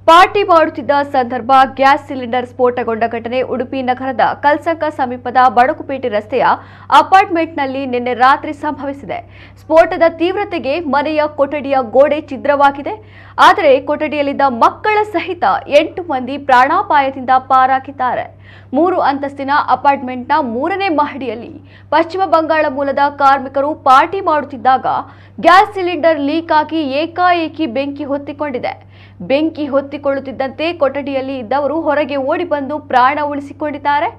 Party ಮಾಡುತ್ತಿದ್ದ ಸಂದರ್ಭ gas cylinder ಸ್ಫೋಟಗೊಂಡ ಘಟನೆ ಉಡುಪಿ ನಗರದ ಕಲ್ಸಂಕ ಸಮೀಪದ ಬಡಕುಪೇಟೆ ರಸ್ತೆಯ ಅಪಾರ್ಟ್ಮೆಂಟ್ನಲ್ಲಿ ನಿನ್ನೆ ರಾತ್ರಿ ಸಂಭವಿಸಿದೆ. ಸ್ಫೋಟದ ತೀವ್ರತೆಗೆ ಮನೆಯ ಕೊಠಡಿಯ ಗೋಡೆ ಛಿದ್ರವಾಗಿದೆ. ಆದರೆ ಕೊಠಡಿಯಲ್ಲಿದ್ದ ಮಕ್ಕಳ ಸಹಿತ 8 ಮಂದಿ ಪ್ರಾಣಾಪಾಯದಿಂದ ಪಾರಾಗಿದ್ದಾರೆ. 3 ಅಂತಸ್ತಿನ ಅಪಾರ್ಟ್ಮೆಂಟ್ನ 3ನೇ ಮಹಡಿಯಲ್ಲಿ ಪಶ್ಚಿಮ ಬಂಗಾಳ ಮೂಲದ ಕಾರ್ಮಿಕರು ಪಾರ್ಟಿ ಮಾಡುತ್ತಿದ್ದಾಗ ಗ್ಯಾಸ್ ಸಿಲಿಂಡರ್ ಲೀಕ್ ಆಗಿ ಏಕಾಏಕಿ ಬೆಂಕಿ ಹೊತ್ತಿಕೊಂಡಿದೆ. ಬೆಂಕಿ ಹೊತ್ತಿಕೊಳ್ಳುತ್ತಿದ್ದಂತೆ ಕೊಠಡಿಯಲ್ಲಿ ಇದ್ದವರು ಹೊರಗೆ ಓಡಿ ಬಂದು ಪ್ರಾಣ ಉಳಿಸಿಕೊಂಡಿದ್ದಾರೆ.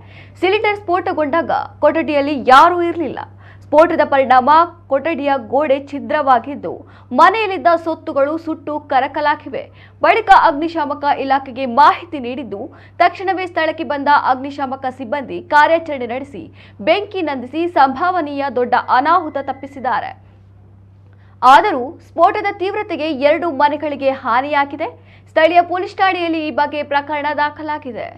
ಸಿಲಿಂಡರ್ ಸ್ಫೋಟಗೊಂಡಾಗ ಕೊಠಡಿಯಲ್ಲಿ ಯಾರೂ ಇರಲಿಲ್ಲ. ಸ್ಫೋಟದ ಪರಿಣಾಮ ಕೊಠಡಿಯ ಗೋಡೆ ಛಿದ್ರವಾಗಿದ್ದು ಮನೆಯಲ್ಲಿದ್ದ ಸೊತ್ತುಗಳು ಸುಟ್ಟು ಕರಕಲಾಗಿವೆ. ಬಳಿಕ ಅಗ್ನಿಶಾಮಕ ಇಲಾಖೆಗೆ ಮಾಹಿತಿ ನೀಡಿದ್ದು ತಕ್ಷಣವೇ ಸ್ಥಳಕ್ಕೆ ಬಂದ ಅಗ್ನಿಶಾಮಕ ಸಿಬ್ಬಂದಿ ಕಾರ್ಯಾಚರಣೆ ನಡೆಸಿ ಬೆಂಕಿ ನಂದಿಸಿ ಸಂಭವನೀಯ ದೊಡ್ಡ ಅನಾಹುತ ತಪ್ಪಿಸಿದ್ದಾರೆ. ಆದರೂ ಸ್ಫೋಟದ ತೀವ್ರತೆಗೆ 2 ಮನೆಗಳಿಗೆ ಹಾನಿಯಾಗಿದೆ. ಸ್ಥಳೀಯ ಪೊಲೀಸ್ ಠಾಣೆಯಲ್ಲಿ ಈ ಬಗ್ಗೆ ಪ್ರಕರಣ ದಾಖಲಾಗಿದೆ.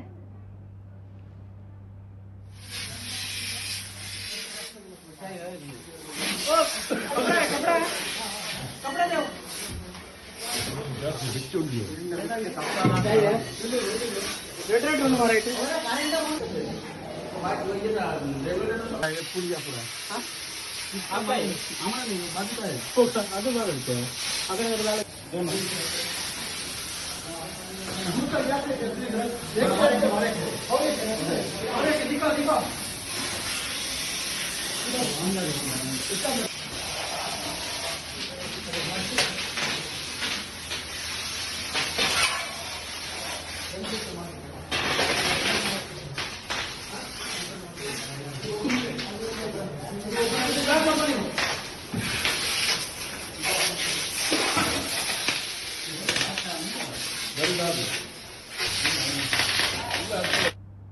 Very